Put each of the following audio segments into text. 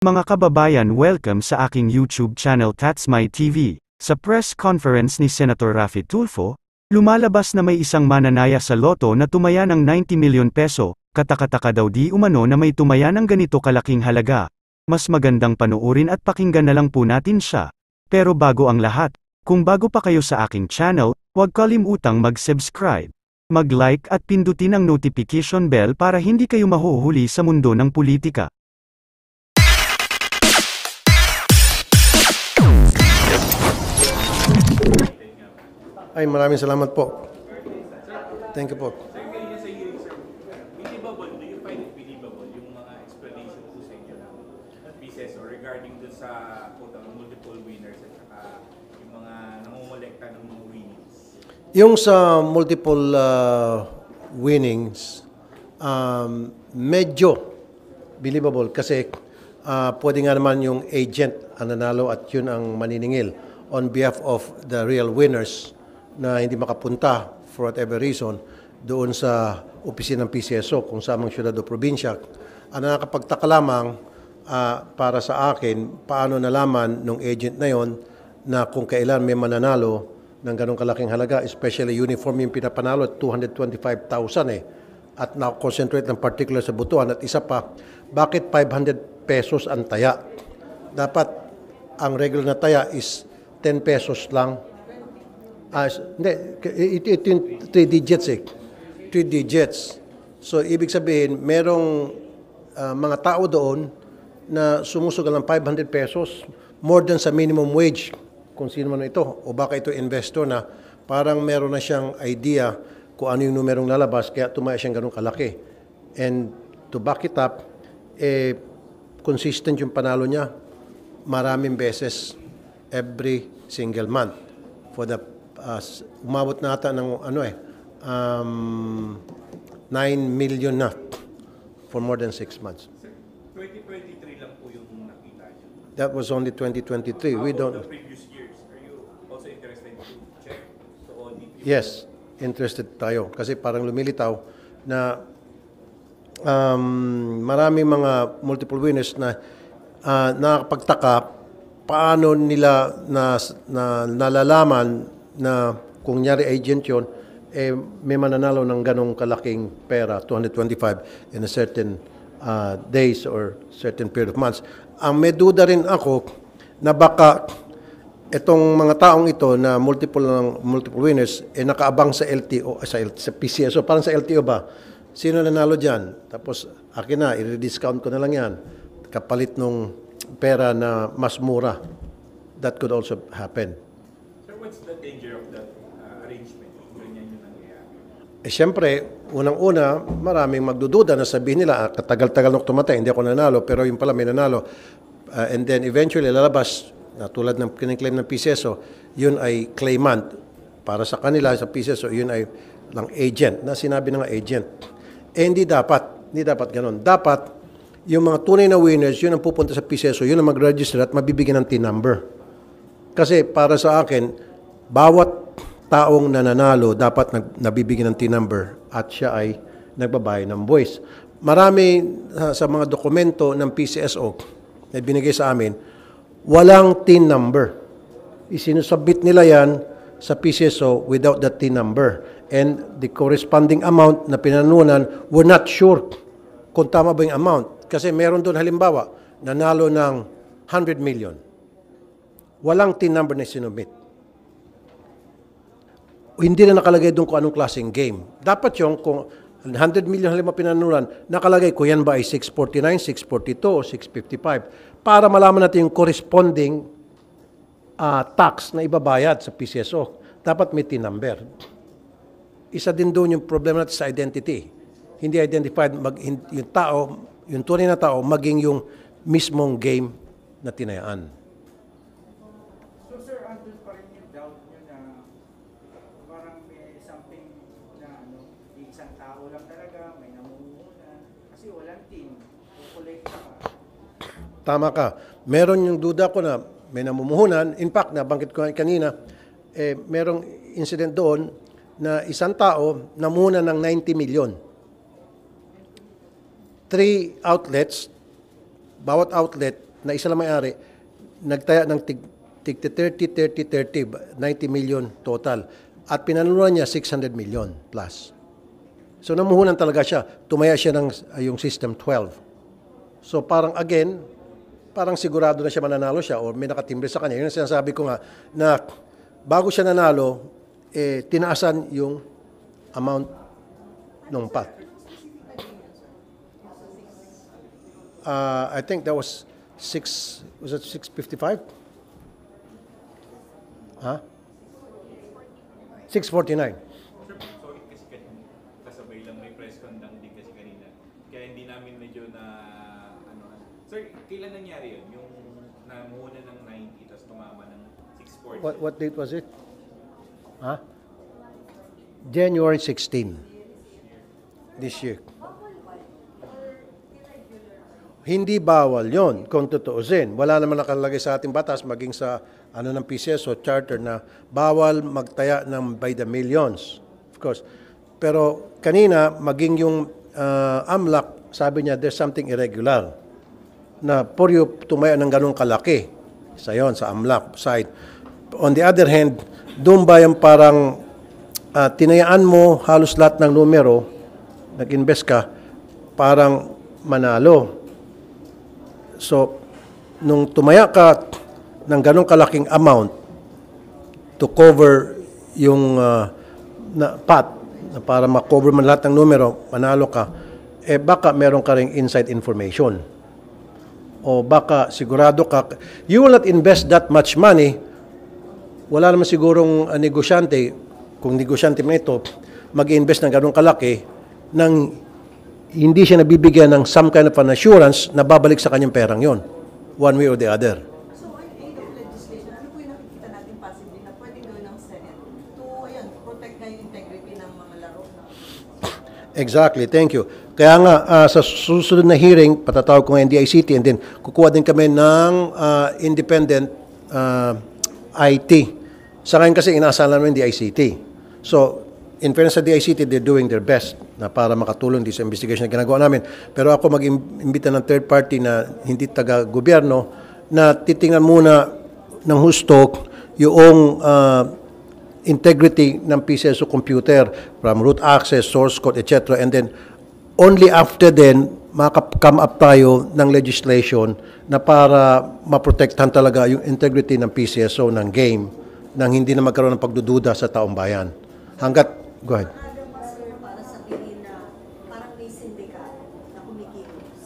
Mga kababayan, welcome sa aking YouTube channel That's My TV. Sa press conference ni Senator Raffy Tulfo, lumalabas na may isang mananaya sa loto na tumaya ng 90 milyon peso, katakataka daw di umano na may tumaya ng ganito kalaking halaga. Mas magandang panuurin at pakinggan na lang po natin siya. Pero bago ang lahat, kung bago pa kayo sa aking channel, huwag kalimutang mag-subscribe, mag-like at pindutin ang notification bell para hindi kayo mahuhuli sa mundo ng politika. Ay, maraming salamat po. Thank you po. Sir, kanina sa hearing, sir, believable, do you find it believable yung mga explanation po sa inyo ng PCSO regarding dun sa multiple winners at saka yung mga nangungulekta ng mga winnings? Yung sa multiple winnings, medyo believable kasi pwede nga naman yung agent ang nanalo at yun ang maniningil on behalf of the real winners na hindi makapunta for whatever reason doon sa opisina ng PCSO kung sa amang syudad o probinsya. Ang nakakapagtaka lamang para sa akin, paano nalaman ng agent na yon na kung kailan may mananalo ng ganong kalaking halaga, especially uniform yung pinapanalo at 225,000 at na-concentrate ng particular sa butuan. At isa pa, bakit 500 pesos ang taya? Dapat ang regular na taya is 10 pesos lang. Hindi, ito yung 3 digits 3 digits. So, ibig sabihin, merong mga tao doon na sumusugal ng 500 pesos, more than sa minimum wage, kung sino man ito. O baka ito investor na parang meron na siyang idea kung ano yung numerong lalabas, kaya tumaya siyang ganun kalaki. And to back it up, consistent yung panalo niya, maraming beses, every single month. For the umabot na ata ng 9 million na for more than 6 months. 2023 lang po yung nakita niyo. That was only 2023. We don't. The previous years, are you also interested to check to audit? Yes, interested tayo kasi parang lumilitaw na maraming mga multiple winners na nakakapagtaka paano nila nalalaman na kung nyari agent yun, may mananalo ng ganong kalaking pera, 225 in a certain days or certain period of months. Ang may duda rin ako na baka itong mga taong ito na multiple winners, nakaabang sa LTO, sa PCSO, parang sa LTO ba? Sino nanalo dyan? Tapos akin na, i-discount ko na lang yan. Kapalit nung pera na mas mura. That could also happen. Sir, what's the danger of that arrangement? Ganyan yung nangyayari. Siyempre, unang-una, maraming magdududa na sabihin nila, katagal-tagal na tumatay, hindi ako nanalo, pero yung pala may nanalo. And then eventually, lalabas, na tulad ng kiniklaim ng PCSO, yun ay claimant. Para sa kanila, sa PCSO, yun ay lang agent, na sinabi ng agent. Hindi dapat ganun. Dapat, yung mga tunay na winners, yun ang pupunta sa PCSO, yun ang mag-register at mabibigyan ng TIN number. Kasi para sa akin, bawat taong nananalo dapat nabibigyan ng TIN number at siya ay nagbabayad ng buwis. Marami sa mga dokumento ng PCSO na binigay sa amin, walang TIN number. Isinusubmit nila yan sa PCSO without the TIN number. And the corresponding amount na pinanunan, we're not sure kung tama ba yung amount. Kasi meron doon halimbawa, nanalo ng 100 million. Walang TIN number na sinubmit. Hindi na nakalagay doon kung anong klaseng game. Dapat yung kung 100 million halimbawa pinanulan, nakalagay kung yan ba ay 649, 642 o 655 para malaman natin yung corresponding tax na ibabayad sa PCSO. Dapat may TIN number. Isa din doon yung problema natin sa identity. Hindi identified yung tao, yung tunay na tao, maging yung mismong game na tinayaan. So sir, andun pa rin yung doubt nyo na parang may something na isang tao lang talaga, may namumuhunan, kasi walang team, kukolekta ka. Tama ka. Meron yung duda ko na may namumuhunan. In fact, nabanggit ko kanina, merong incident doon na isang tao namuna ng 90 million. 3 outlets, bawat outlet na isa lang may-ari, nagtaya ng tig 30, 90 million total. At pinanunuran niya 600 million plus. So namuhunan talaga siya. Tumaya siya ng yung System 12. So parang again, parang sigurado na siya mananalo siya o may nakatimbre sa kanya. Yun ang sinasabi ko nga na bago siya nanalo, tinaasan yung amount ng pot. I think that was it 655? Huh? 649. Sorry kasi kasabay lang may press con lang din kasi kanina. Kaya hindi namin medyo na Sir, kailan nangyari yun? Yung namuhunan ng 90 tapos tumama ng 640? What date was it? Huh? January 16 this year. Hindi bawal yon kung tutuusin. Wala naman nakalagay sa ating batas maging sa ng PCSO charter na bawal magtaya ng by the millions. Of course. Pero kanina maging yung AMLAC, sabi niya there's something irregular na for you tumaya ng ganong kalaki. Isa yon sa AMLAC side. On the other hand, doon ba yung parang tinayaan mo halos lahat ng numero, nag-invest ka, parang manalo. So, nung tumaya ka ng ganong kalaking amount to cover yung pot, na para ma-cover man lahat ng numero, manalo ka, baka meron ka ring inside information. O baka sigurado ka, you will not invest that much money, wala naman sigurong negosyante, kung negosyante man ito, mag-invest ng ganong kalaki, ng hindi siya nabibigyan ng some kind of an assurance na babalik sa kanyang perang yon, one way or the other. So, in aid of legislation, ano po yung nakikita natin possibly na pwedeng gawin ng Senate to, protect na yung integrity ng mga laro? Exactly, thank you. Kaya nga, sa susunod na hearing, patatawag ko ng DICT and then kukuha din kami ng independent IT. Sa ngayon kasi inaasahan namin DICT. So, in fairness sa DICT, they're doing their best na para makatulong din sa investigation na ginagawa namin. Pero ako mag-imbita ng third party na hindi taga-gobyerno na titingnan muna ng husto yung integrity ng PCSO computer from root access, source code, etc. And then, only after then, maka-come up tayo ng legislation na para maprotektahan talaga yung integrity ng PCSO ng game nang hindi na magkaroon ng pagdududa sa taong bayan. Go ahead. Para sabihin na parang may sindikato na kumikilos.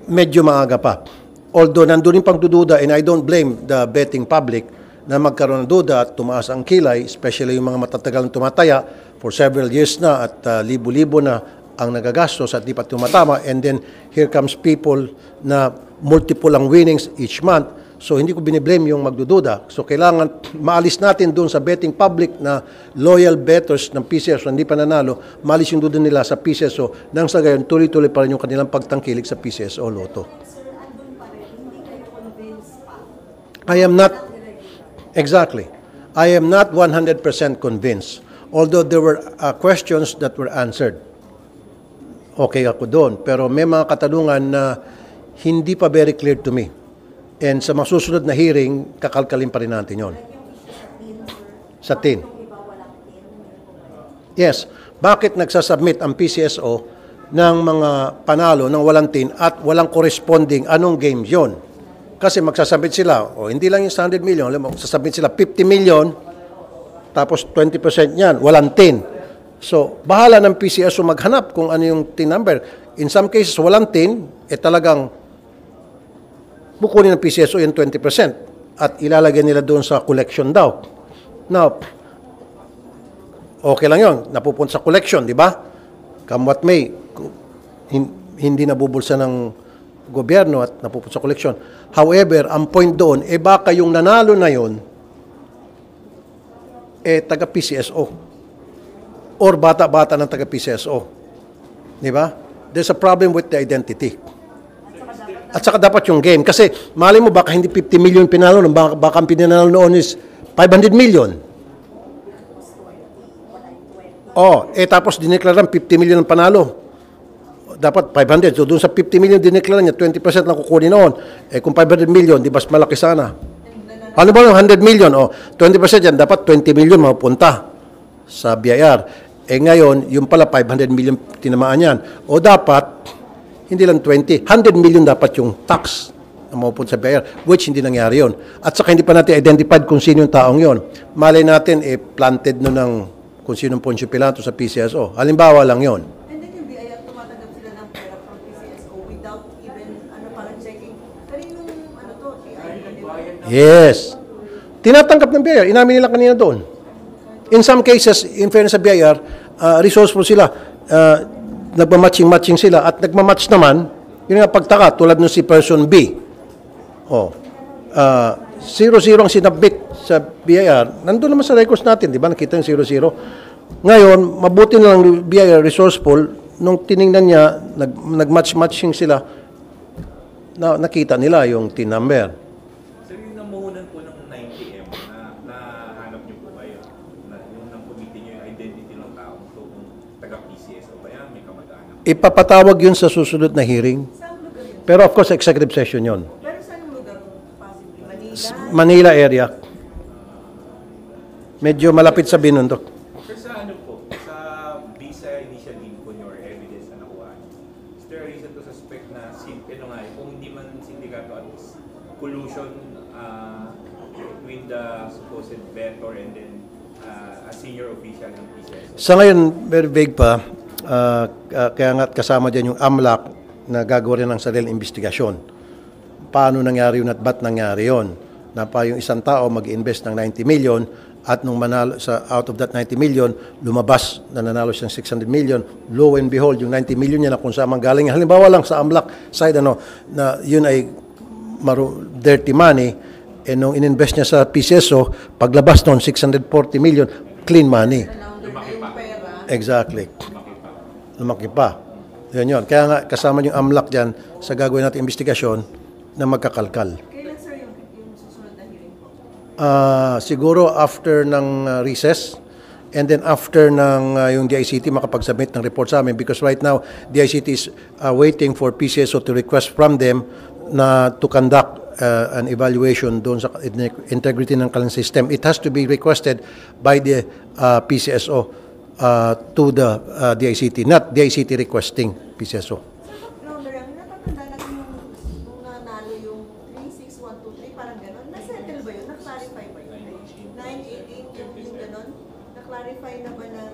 Medyo maaga pa. Although nandun yung pagdududa, and I don't blame the betting public na magkaroon ng duda at tumaas ang kilay, especially yung mga matatagal na tumataya for several years na at libo-libo na ang nagagastos at di pa tumatama. And then here comes people na multiple ang winnings each month. So, hindi ko biniblame yung magdududa. So, kailangan maalis natin doon sa betting public na loyal bettors ng PCSO, hindi pa nanalo, maalis yung duda nila sa PCSO nang sa gayon, tuloy-tuloy pa rin yung kanilang pagtangkilik sa PCSO Lotto. Sir, andun pa rin, hindi kayo convinced pa. I am not, exactly. I am not 100% convinced. Although there were questions that were answered. Okay ako doon. Pero may mga katanungan na hindi pa very clear to me. And sa masusunod na hearing, kakalkalin pa rin natin yon. Sa tin. Yes. Bakit nagsasubmit ang PCSO ng mga panalo ng walang tin at walang corresponding anong games yon? Kasi magsasubmit sila, hindi lang yung 100 million, magsasubmit sila 50 million, tapos 20% yan, walang tin. So, bahala ng PCSO maghanap kung ano yung tin number. In some cases, walang tin, talagang bukunin ng PCSO yung 20% at ilalagay nila doon sa collection daw. Now, okay lang yun. Napupunta sa collection, di ba? Come what may, hindi nabubulsa ng gobyerno at napupunta sa collection. However, ang point doon, baka yung nanalo na yun, taga-PCSO or bata-bata ng taga-PCSO. Di ba? There's a problem with the identity. At saka dapat yung game. Kasi, mali mo, baka hindi 50 million pinalo, baka ang pinanalo noon is 500 million. Tapos dineklaran 50 million ang panalo. dapat 500. So doon sa 50 million dineklara niya, 20% lang kukunin noon. Eh kung 500 million, di mas malaki sana. Ano ba yung 100 million? O, 20% yan, dapat 20 million mapupunta sa BIR. Eh ngayon, yung pala 500 million tinamaan yan. O dapat, hindi lang 20, 100 million dapat yung tax na mapupunta sa BIR, which hindi nangyari yun. At saka hindi pa natin identified kung sino yung taong yon. Malay natin, planted no ng kung sinong Poncio Pilato sa PCSO. Halimbawa lang yon. And then yung BIR, tumatanggap sila ng pera from PCSO without even, parang checking. Kaninong, to, TI? Yes. Tinatanggap ng BIR. Inamin nila kanina doon. In some cases, in fairness sa BIR, resourceful sila. Nagmamatching-matching sila. At nagmamatch naman, yun nga pagtaka, tulad nung si person B. 0-0 ang sinabit sa BIR. Nandun naman sa records natin, di ba? Nakita yung 0-0. Ngayon, mabuti na lang BIR resourceful. Nung tiningnan niya, nag-match-matching sila, nakita nila yung TIN number. Sir, yung namuhunan po ng 90M na hanap niyo po ba yun? Yung nang-committee niyo yung identity ng tao to kung taga-PCSO ba yan? May kamag-anak? Ipapatawag yun sa susunod na hearing. Saan lugar yun? Pero of course, executive session yun. Pero saan lugar possibly? Manila? Manila area. Medyo malapit sa Binundok. Sir, sa ano po? Sa visa initial input niyo or evidence na nakuha niyo, is there a reason to suspect na kung hindi man sindikato at least collusion between the supposed vendor and then a senior official ng PCSO? Sa ngayon, very vague pa. Kaya nga kasama dyan yung AMLAC na gagawa rin ng sariling investigasyon. Paano nangyari yun at ba't nangyari yun? Na pa yung isang tao mag-invest ng 90 million at nung manalo out of that 90 million, lumabas na nanalo siyang 600 million. Lo and behold, yung 90 million niya na kung saan galing. Halimbawa lang sa AMLAC side, na yun ay dirty money. Eh nung ininvest niya sa PCSO, paglabas noon, 640 million, clean money. Lumaki pa. Pera. Exactly. Lumaki pa. Yun. Kaya nga, kasama yung AMLAC dyan sa gagawin natin investigasyon na magkakalkal. Kailan sir yung susunod na hearing po? Siguro after ng recess and then after ng yung DICT makapag-submit ng report sa amin because right now, DICT is waiting for PCSO to request from them na to conduct an evaluation doon sa integrity ng kanilang system. It has to be requested by the PCSO to the DICT, not DICT requesting PCSO. Natatanda natin nung nanalo yung 36123, parang gano'n. Na-settle ba yun? Na-clarify ba yun? 918, yung gano'n? Na-clarify na ba ng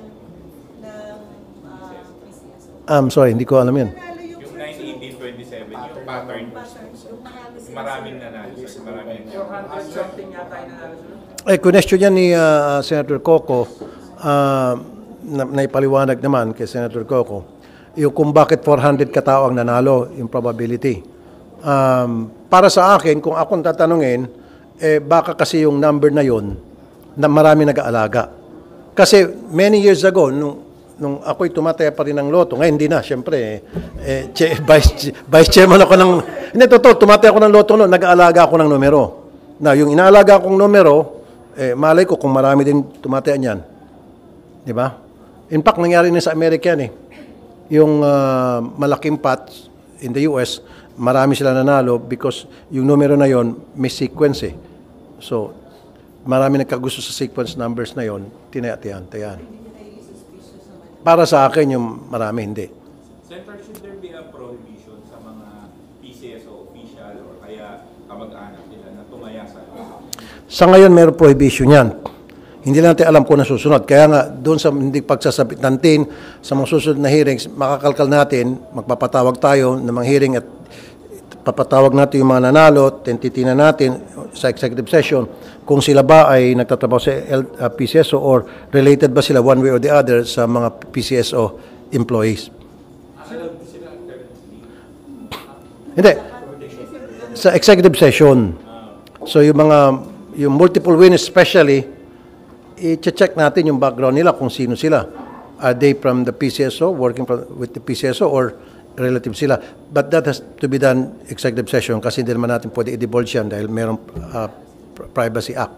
PCSO? I'm sorry, hindi ko alam yun. Nanalo Yung 918-27, yung pattern. Maraming nanalo. Maraming Yung 100 something yata yung nanalo sila. Question yan ni Senator Coco, naipaliwanag naman kay Senator Coco, yung kung bakit 400 katao ang nanalo, yung probability. Para sa akin, kung akong tatanungin, baka kasi yung number na yon na marami nag-aalaga. Kasi many years ago, nung ako'y tumataya pa rin ng loto, ngayon hindi na, syempre, vice chairman ako ng, hindi, totoo, tumataya ako ng loto noon, nag-aalaga ako ng numero. Na yung inaalaga akong numero, malay ko kung marami din tumataya niyan. Di ba? In fact, nangyari na sa Amerika yan yung malaking pot in the US, marami sila nanalo because yung numero na yon may sequence So, marami nagkagusto sa sequence numbers na yon, tinayatayan. Para sa akin, yung marami hindi. Senator, should there be a prohibition sa mga PCSO official or kaya kamag-anak nila na tumaya sa Sa ngayon, mayroong prohibition yan. Hindi natin alam kung nasusunod. Kaya nga, doon sa hindi pagsasabit natin, sa mga susunod na hearings, makakalkal natin, magpapatawag tayo ng mga hearing at papatawag natin yung mga nanalo, tentitina natin sa executive session, kung sila ba ay nagtatrabaho sa PCSO or related ba sila one way or the other sa mga PCSO employees. Hindi. Sa executive session. So yung multiple winners especially, i-check natin yung background nila kung sino sila. Are they from the PCSO, working with the PCSO, or relative sila? But that has to be done executive session kasi hindi naman natin pwede i-divulge yan dahil mayroong Privacy Act.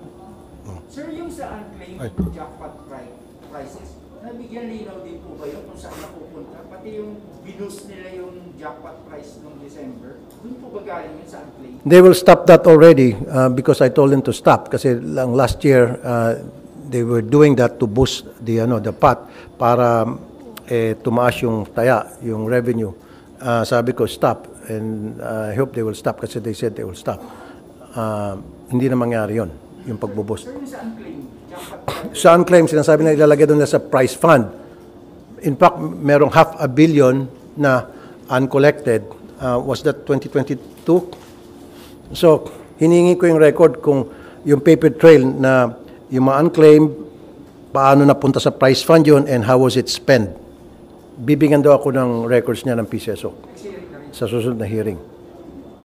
Sir, yung sa unclaimed jackpot prizes, nabigyan linaw din po ba yun kung saan napupunta? Pati yung binus nila yung jackpot price nung December, dun po ba galing yun sa unclaimed? They will stop that already because I told them to stop. Kasi lang last year, they were doing that to boost the pot para tumaas yung taya, yung revenue. Sabi ko, stop. And I hope they will stop kasi they said they will stop. Hindi na mangyari yun, yung pagbuboost. Sir, yung sa unclaimed, jackpot price, Sa unclaimed, sinasabi na ilalagay doon na sa price fund. In fact, merong 500 million na uncollected. Was that 2022? So, hiningi ko yung record kung yung paper trail na yung mga unclaimed, paano napunta sa price fund yun and how was it spent. Bibigyan daw ako ng records niya ng PCSO sa susunod na hearing.